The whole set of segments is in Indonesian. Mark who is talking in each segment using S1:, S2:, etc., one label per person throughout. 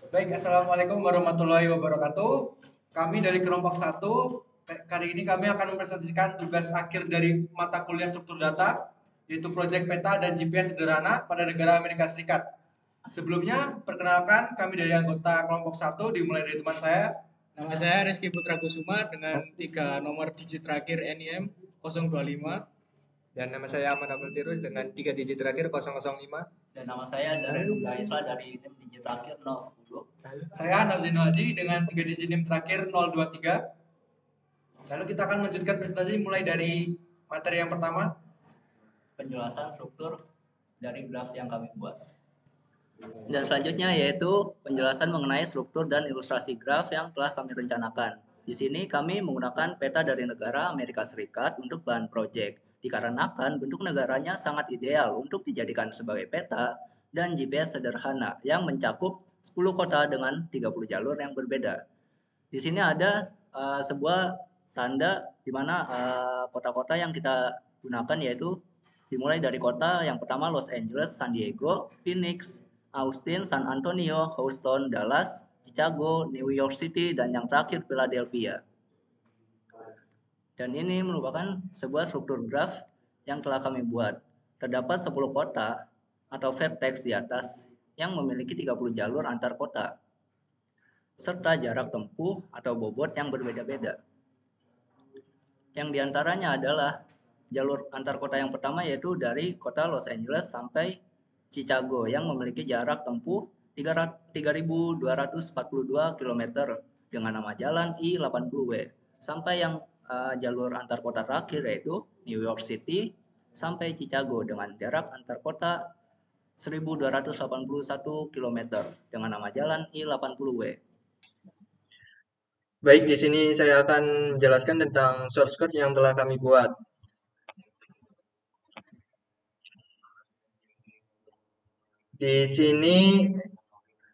S1: Baik, Assalamualaikum warahmatullahi wabarakatuh. Kami dari kelompok satu, kali ini kami akan mempresentasikan tugas akhir dari mata kuliah struktur data, yaitu proyek peta dan GPS sederhana pada negara Amerika Serikat. Sebelumnya, perkenalkan kami dari anggota kelompok satu dimulai dari teman saya.
S2: Nama saya Rizky Putra Kusuma dengan 3 nomor digit terakhir NIM 025.
S3: Dan nama saya Ahmad Abdul Tirus dengan 3 digit terakhir 005.
S4: Dan nama saya Zarenuga Isla dari NIM digit terakhir 010.
S1: Saya Nafzin Haji dengan 3 digit NIM terakhir 023. Lalu kita akan melanjutkan presentasi mulai dari materi yang pertama.
S4: Penjelasan struktur dari graf yang kami buat. Dan selanjutnya yaitu penjelasan mengenai struktur dan ilustrasi graf yang telah kami rencanakan. Di sini kami menggunakan peta dari negara Amerika Serikat untuk bahan proyek, dikarenakan bentuk negaranya sangat ideal untuk dijadikan sebagai peta dan GPS sederhana yang mencakup 10 kota dengan 30 jalur yang berbeda. Di sini ada sebuah tanda di mana kota-kota yang kita gunakan yaitu dimulai dari kota yang pertama Los Angeles, San Diego, Phoenix, Austin, San Antonio, Houston, Dallas, Chicago, New York City, dan yang terakhir Philadelphia. Dan ini merupakan sebuah struktur graf yang telah kami buat. Terdapat 10 kota atau vertex di atas yang memiliki 30 jalur antar kota, serta jarak tempuh atau bobot yang berbeda-beda. Yang diantaranya adalah jalur antar kota yang pertama yaitu dari kota Los Angeles sampai Chicago yang memiliki jarak tempuh 3.242 km dengan nama jalan I-80W, sampai yang jalur antar kota terakhir yaitu New York City sampai Chicago dengan jarak antar kota 1.281 km dengan nama jalan I-80W.
S3: Baik, di sini saya akan menjelaskan tentang source code yang telah kami buat. Di sini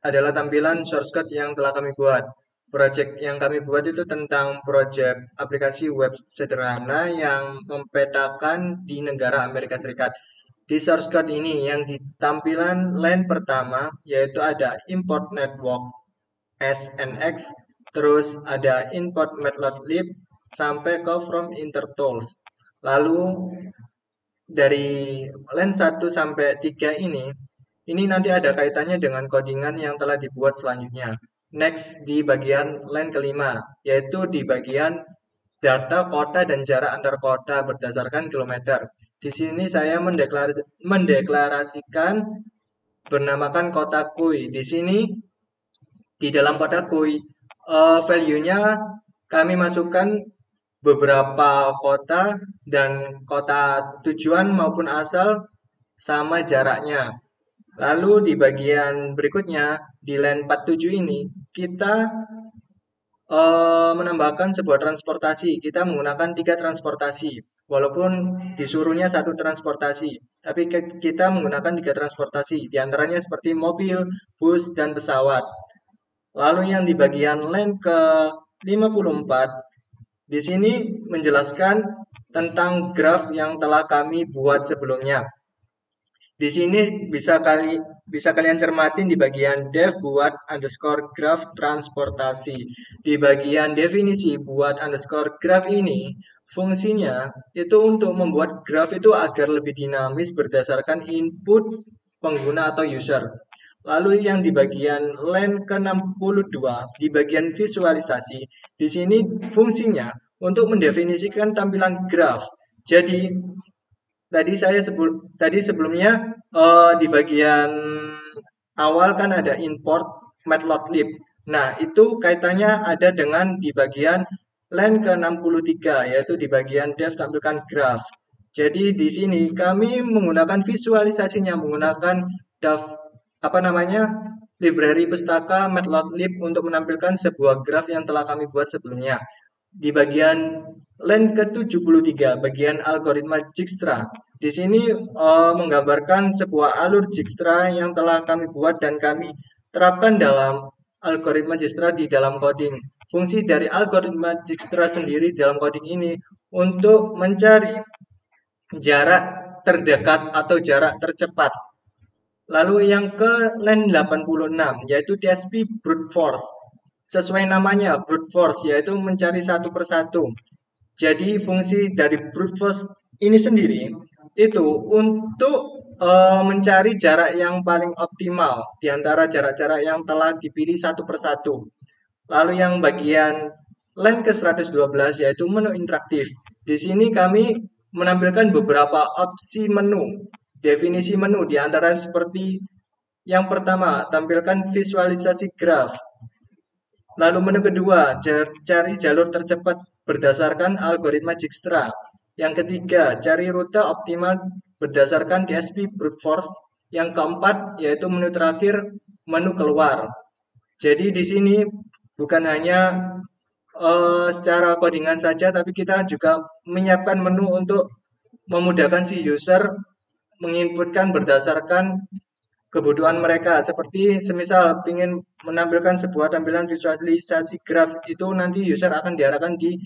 S3: adalah tampilan source code yang telah kami buat. Project yang kami buat itu tentang project aplikasi web sederhana yang mempetakan di negara Amerika Serikat. Di source code ini yang di tampilan line pertama yaitu ada import network SNX, terus ada import matplotlib sampai ke from intertools. Lalu dari line 1 sampai 3 ini nanti ada kaitannya dengan codingan yang telah dibuat selanjutnya. Next di bagian line kelima, yaitu di bagian data kota dan jarak antar kota berdasarkan kilometer. Di sini saya mendeklarasikan bernamakan kota Kui. Di sini di dalam kota Kui value-nya kami masukkan beberapa kota dan kota tujuan maupun asal sama jaraknya. Lalu di bagian berikutnya di line 47 ini kita menambahkan sebuah transportasi. Kita menggunakan 3 transportasi. Walaupun disuruhnya 1 transportasi, tapi kita menggunakan 3 transportasi. Di antaranya seperti mobil, bus, dan pesawat. Lalu yang di bagian line ke 54 di sini menjelaskan tentang graf yang telah kami buat sebelumnya. Di sini bisa kalian cermatin di bagian dev buat underscore graph transportasi. Di bagian definisi buat underscore graph ini, fungsinya itu untuk membuat graph itu agar lebih dinamis berdasarkan input pengguna atau user. Lalu yang di bagian line ke-62, di bagian visualisasi, di sini fungsinya untuk mendefinisikan tampilan graph. Jadi tadi sebelumnya di bagian awal kan ada import matplotlib. Nah, itu kaitannya ada dengan di bagian line ke-63 yaitu di bagian dev tampilkan graph. Jadi di sini kami menggunakan visualisasinya menggunakan library pustaka matplotlib untuk menampilkan sebuah graph yang telah kami buat sebelumnya. Di bagian line ke-73, bagian algoritma Dijkstra. Di sini menggambarkan sebuah alur Dijkstra yang telah kami buat dan kami terapkan dalam algoritma Dijkstra di dalam coding. Fungsi dari algoritma Dijkstra sendiri dalam coding ini untuk mencari jarak terdekat atau jarak tercepat. Lalu yang ke line 86 yaitu TSP brute force. Sesuai namanya brute force yaitu mencari satu persatu. Jadi fungsi dari brute force ini sendiri itu untuk mencari jarak yang paling optimal di antara jarak-jarak yang telah dipilih satu persatu. Lalu yang bagian line ke 112 yaitu menu interaktif. Di sini kami menampilkan beberapa opsi menu. Definisi menu di antara seperti yang pertama, tampilkan visualisasi graf. Lalu menu kedua, cari jalur tercepat berdasarkan algoritma Dijkstra. Yang ketiga, cari rute optimal berdasarkan DSP brute force. Yang keempat, yaitu menu terakhir, menu keluar. Jadi di sini bukan hanya secara codingan saja, tapi kita juga menyiapkan menu untuk memudahkan si user menginputkan berdasarkan kebutuhan mereka. Seperti semisal ingin menampilkan sebuah tampilan visualisasi graf itu nanti user akan diarahkan di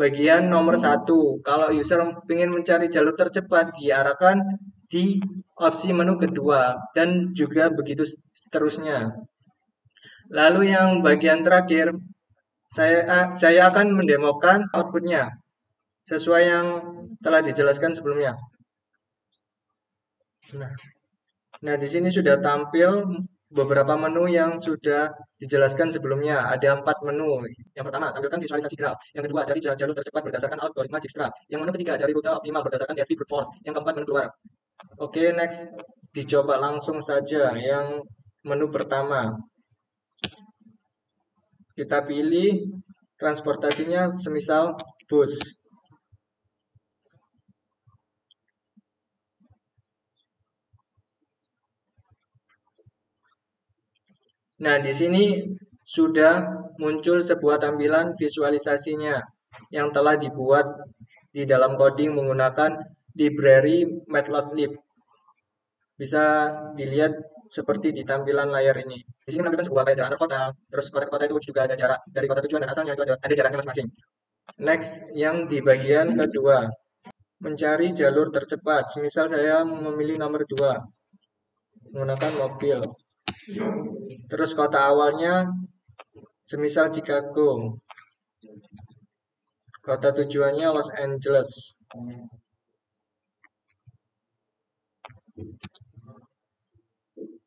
S3: bagian nomor 1. Kalau user ingin mencari jalur tercepat diarahkan di opsi menu kedua dan juga begitu seterusnya. Lalu yang bagian terakhir saya akan mendemokan outputnya sesuai yang telah dijelaskan sebelumnya. Nah, di sini sudah tampil beberapa menu yang sudah dijelaskan sebelumnya. Ada 4 menu. Yang pertama, tampilkan visualisasi graf. Yang kedua, cari jalur tercepat berdasarkan algoritma Dijkstra. Yang menu ketiga, cari rute optimal berdasarkan DSP brute force. Yang keempat, menu keluar. Oke, next. Dicoba langsung saja yang menu pertama. Kita pilih transportasinya semisal bus. Nah, di sini sudah muncul sebuah tampilan visualisasinya yang telah dibuat di dalam coding menggunakan library matplotlib. Bisa dilihat seperti di tampilan layar ini. Di sini menampilkan sebuah kayak jarak antar kota, terus kota-kota itu juga ada jarak dari kota tujuan dan asalnya itu ada jaraknya masing-masing. Next, yang di bagian kedua, mencari jalur tercepat. Semisal saya memilih nomor 2, menggunakan mobil. Terus kota awalnya semisal Chicago. Kota tujuannya Los Angeles.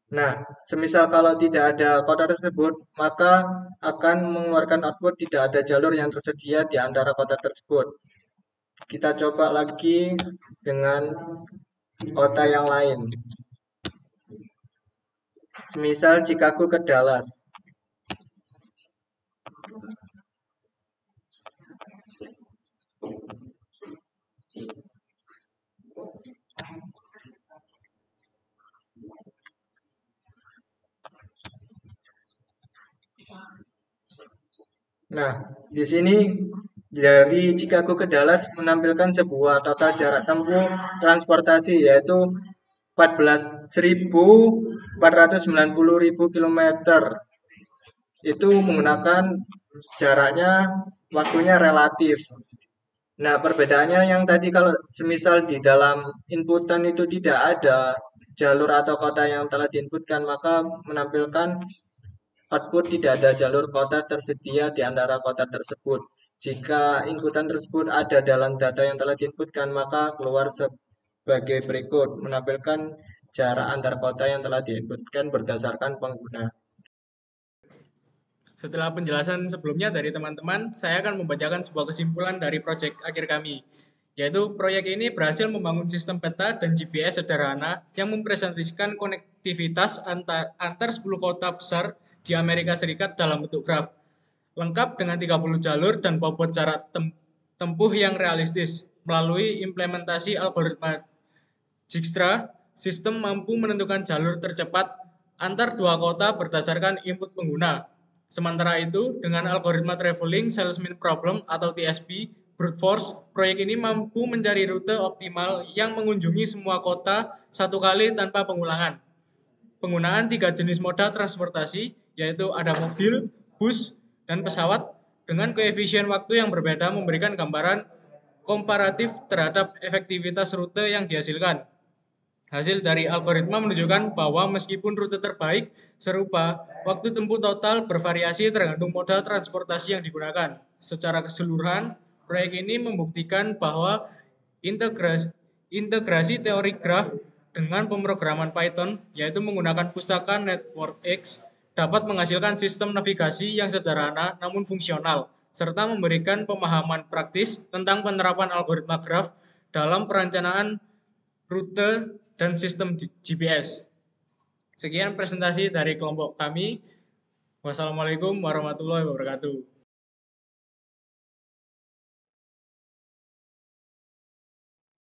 S3: Nah, semisal kalau tidak ada kota tersebut, maka akan mengeluarkan output tidak ada jalur yang tersedia di antara kota tersebut. Kita coba lagi dengan kota yang lain. Semisal Chicago ke Dallas. Nah, di sini dari Chicago ke Dallas menampilkan sebuah total jarak tempuh transportasi yaitu 14.490.000 km. Itu menggunakan jaraknya, waktunya relatif. Nah, perbedaannya yang tadi kalau semisal di dalam inputan itu tidak ada jalur atau kota yang telah diinputkan, maka menampilkan output tidak ada jalur kota tersedia di antara kota tersebut. Jika inputan tersebut ada dalam data yang telah diinputkan, maka keluar sebagai berikut, menampilkan jarak antar kota yang telah diinputkan berdasarkan pengguna.
S2: Setelah penjelasan sebelumnya dari teman-teman, saya akan membacakan sebuah kesimpulan dari proyek akhir kami, yaitu proyek ini berhasil membangun sistem peta dan GPS sederhana yang mempresentasikan konektivitas antar 10 kota besar di Amerika Serikat dalam bentuk graf, lengkap dengan 30 jalur dan bobot jarak tempuh yang realistis. Melalui implementasi algoritma Dijkstra, sistem mampu menentukan jalur tercepat antar 2 kota berdasarkan input pengguna. Sementara itu, dengan algoritma Traveling Salesman Problem atau TSP brute force, proyek ini mampu mencari rute optimal yang mengunjungi semua kota satu kali tanpa pengulangan. Penggunaan 3 jenis moda transportasi, yaitu ada mobil, bus, dan pesawat, dengan koefisien waktu yang berbeda memberikan gambaran komparatif terhadap efektivitas rute yang dihasilkan. Hasil dari algoritma menunjukkan bahwa meskipun rute terbaik serupa, waktu tempuh total bervariasi tergantung moda transportasi yang digunakan. Secara keseluruhan, proyek ini membuktikan bahwa integrasi teori graf dengan pemrograman Python, yaitu menggunakan pustaka NetworkX, dapat menghasilkan sistem navigasi yang sederhana namun fungsional, serta memberikan pemahaman praktis tentang penerapan algoritma graf dalam perencanaan rute dan sistem GPS. Sekian presentasi dari kelompok kami. Wassalamualaikum warahmatullahi wabarakatuh.